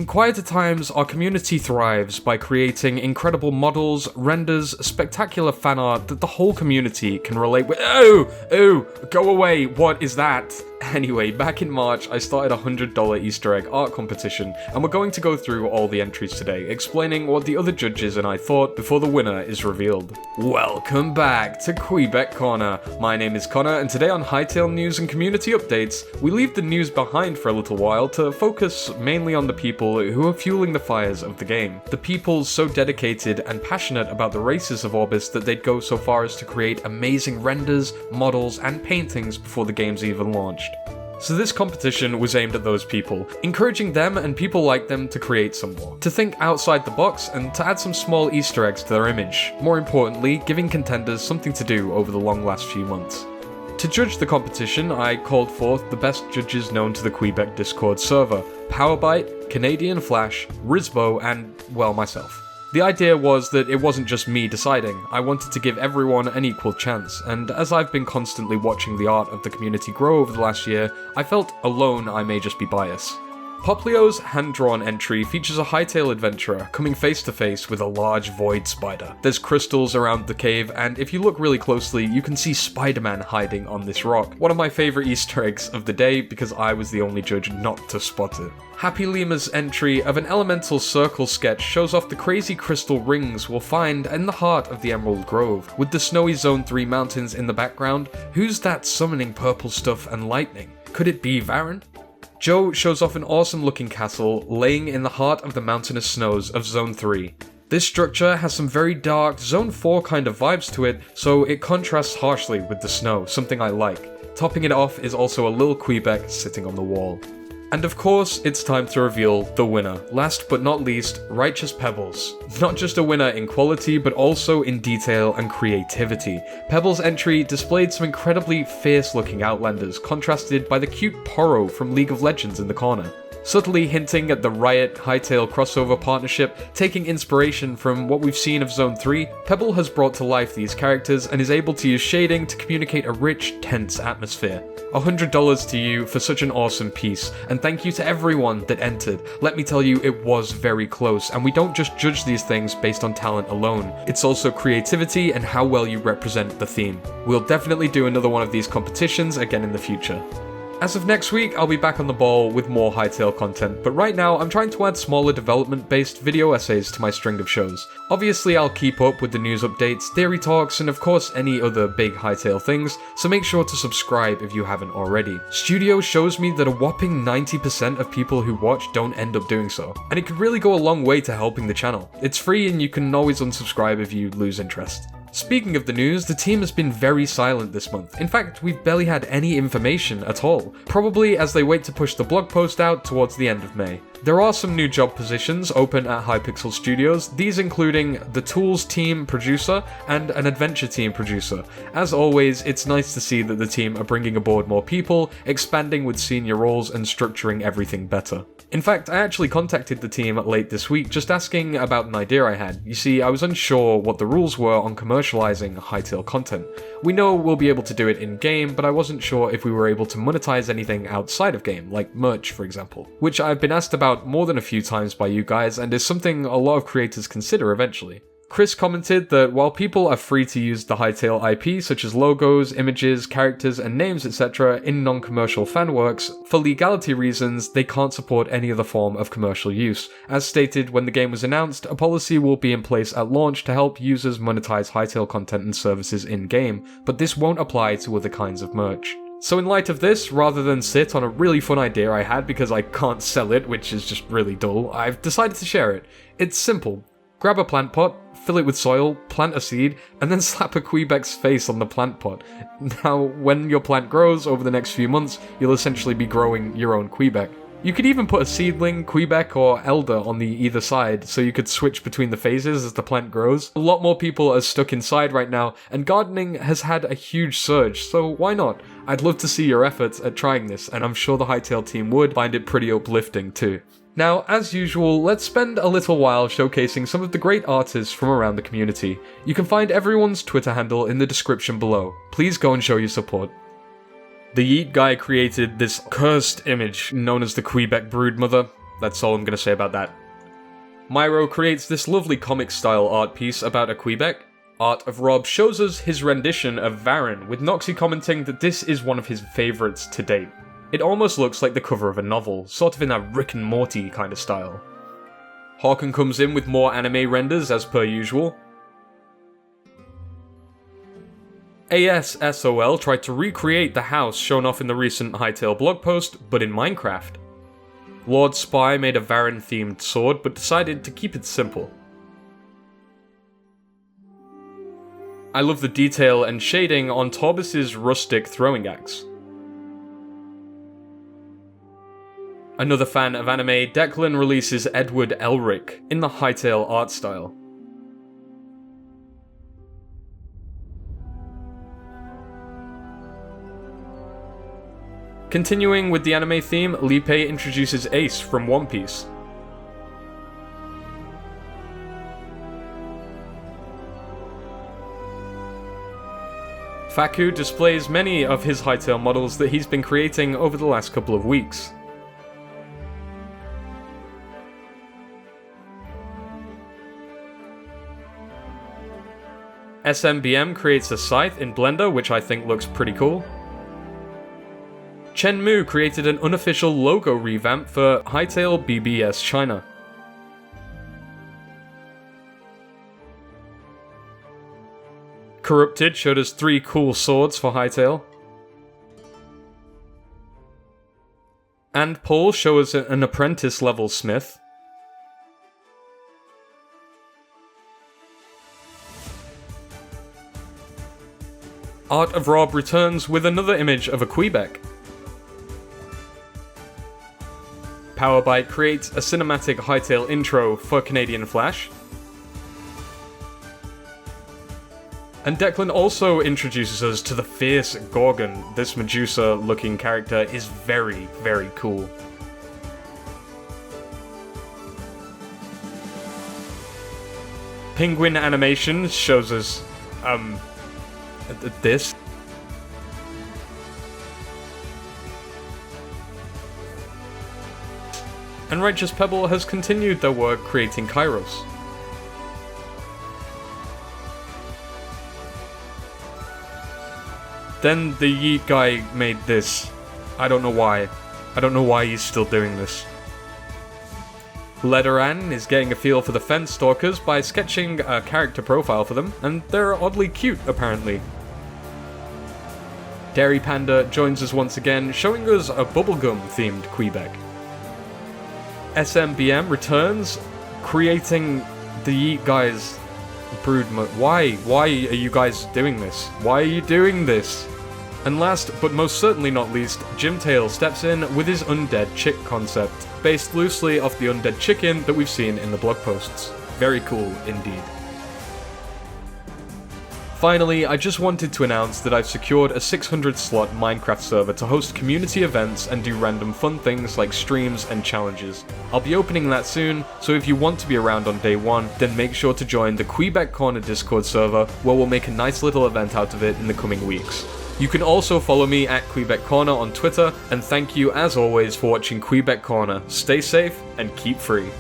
In quieter times, our community thrives by creating incredible models, renders, spectacular fan art that the whole community can relate with. Oh, go away, what is that? Anyway, back in March, I started a $100 Easter egg art competition, and we're going to go through all the entries today, explaining what the other judges and I thought before the winner is revealed. Welcome back to Kweebec Corner. My name is Connor, and today on Hytale News and Community Updates, we leave the news behind for a little while to focus mainly on the people who are fueling the fires of the game. The people so dedicated and passionate about the races of Orbis that they'd go so far as to create amazing renders, models, and paintings before the game's even launched. So this competition was aimed at those people, encouraging them and people like them to create some more, to think outside the box and to add some small Easter eggs to their image. More importantly, giving contenders something to do over the long last few months. To judge the competition, I called forth the best judges known to the Kweebec Discord server, Powerbyte, Canadian Flash, Rizbo, and, well, myself. The idea was that it wasn't just me deciding, I wanted to give everyone an equal chance, and as I've been constantly watching the art of the community grow over the last year, I felt alone I may just be biased. Poplio's hand-drawn entry features a Hytale adventurer coming face to face with a large void spider. There's crystals around the cave, and if you look really closely, you can see Spider-Man hiding on this rock. One of my favourite Easter eggs of the day because I was the only judge not to spot it. Happy Lima's entry of an elemental circle sketch shows off the crazy crystal rings we'll find in the heart of the Emerald Grove. With the snowy Zone 3 mountains in the background, who's that summoning purple stuff and lightning? Could it be Varen? Joe shows off an awesome looking castle laying in the heart of the mountainous snows of Zone 3. This structure has some very dark Zone 4 kind of vibes to it, so it contrasts harshly with the snow, something I like. Topping it off is also a little Kweebec sitting on the wall. And of course, it's time to reveal the winner. Last but not least, Righteous Pebbles. Not just a winner in quality, but also in detail and creativity. Pebbles' entry displayed some incredibly fierce-looking Outlanders, contrasted by the cute Poro from League of Legends in the corner. Subtly hinting at the Riot-Hytale crossover partnership, taking inspiration from what we've seen of Zone 3, Pebble has brought to life these characters and is able to use shading to communicate a rich, tense atmosphere. $100 to you for such an awesome piece, and thank you to everyone that entered. Let me tell you, it was very close, and we don't just judge these things based on talent alone. It's also creativity and how well you represent the theme. We'll definitely do another one of these competitions again in the future. As of next week, I'll be back on the ball with more Hytale content, but right now I'm trying to add smaller development-based video essays to my string of shows. Obviously I'll keep up with the news updates, theory talks, and of course any other big Hytale things, so make sure to subscribe if you haven't already. Studio shows me that a whopping 90% of people who watch don't end up doing so, and it could really go a long way to helping the channel. It's free and you can always unsubscribe if you lose interest. Speaking of the news, the team has been very silent this month. In fact, we've barely had any information at all, probably as they wait to push the blog post out towards the end of May. There are some new job positions open at Hypixel Studios, these including the Tools Team Producer and an Adventure Team Producer. As always, it's nice to see that the team are bringing aboard more people, expanding with senior roles and structuring everything better. In fact, I actually contacted the team late this week just asking about an idea I had. You see, I was unsure what the rules were on commercializing Hytale content. We know we'll be able to do it in-game, but I wasn't sure if we were able to monetize anything outside of game, like merch for example, which I've been asked about more than a few times by you guys and is something a lot of creators consider eventually. Chris commented that while people are free to use the Hytale IP such as logos, images, characters and names etc. in non-commercial fan works, for legality reasons they can't support any other form of commercial use. As stated when the game was announced, a policy will be in place at launch to help users monetize Hytale content and services in-game, but this won't apply to other kinds of merch. So in light of this, rather than sit on a really fun idea I had because I can't sell it, which is just really dull, I've decided to share it. It's simple. Grab a plant pot, fill it with soil, plant a seed, and then slap a Kweebec's face on the plant pot. Now, when your plant grows over the next few months, you'll essentially be growing your own Kweebec. You could even put a seedling, Kweebec, or Elder on the either side, so you could switch between the phases as the plant grows. A lot more people are stuck inside right now, and gardening has had a huge surge, so why not? I'd love to see your efforts at trying this, and I'm sure the Hytale team would find it pretty uplifting too. Now, as usual, let's spend a little while showcasing some of the great artists from around the community. You can find everyone's Twitter handle in the description below. Please go and show your support. The Yeet guy created this cursed image known as the Kweebec Broodmother. That's all I'm gonna say about that. Myro creates this lovely comic-style art piece about a Kweebec. Art of Rob shows us his rendition of Varen, with Noxy commenting that this is one of his favourites to date. It almost looks like the cover of a novel, sort of in that Rick and Morty kind of style. Hawken comes in with more anime renders as per usual. ASSOL tried to recreate the house shown off in the recent Hytale blog post, but in Minecraft. Lord Spy made a Varen-themed sword, but decided to keep it simple. I love the detail and shading on Torbis's rustic throwing axe. Another fan of anime, Declan releases Edward Elric in the Hytale art style. Continuing with the anime theme, Lipe introduces Ace from One Piece. Faku displays many of his Hytale models that he's been creating over the last couple of weeks. SMBM creates a scythe in Blender, which I think looks pretty cool. Chenmu created an unofficial logo revamp for Hytale BBS China. Corrupted showed us 3 cool swords for Hytale. And Paul showed us an apprentice level smith. Art of Rob returns with another image of a Kweebec. Powerbyte creates a cinematic Hytale intro for Canadian Flash. And Declan also introduces us to the fierce Gorgon. This Medusa-looking character is very, very cool. Penguin Animation shows us, this. And Righteous Pebble has continued their work creating Kairos. Then the Yeet guy made this. I don't know why. I don't know why he's still doing this. Lederan is getting a feel for the Fence Stalkers by sketching a character profile for them, and they're oddly cute, apparently. Dairy Panda joins us once again, showing us a bubblegum-themed Kweebec. SMBM returns, creating the Yeet guys brood mode. Why? Why are you guys doing this? Why are you doing this? And last, but most certainly not least, Jimtail steps in with his undead chick concept, based loosely off the undead chicken that we've seen in the blog posts. Very cool indeed. Finally, I just wanted to announce that I've secured a 600-slot Minecraft server to host community events and do random fun things like streams and challenges. I'll be opening that soon, so if you want to be around on day one, then make sure to join the Kweebec Corner Discord server, where we'll make a nice little event out of it in the coming weeks. You can also follow me at Kweebec Corner on Twitter, and thank you as always for watching Kweebec Corner. Stay safe and keep free.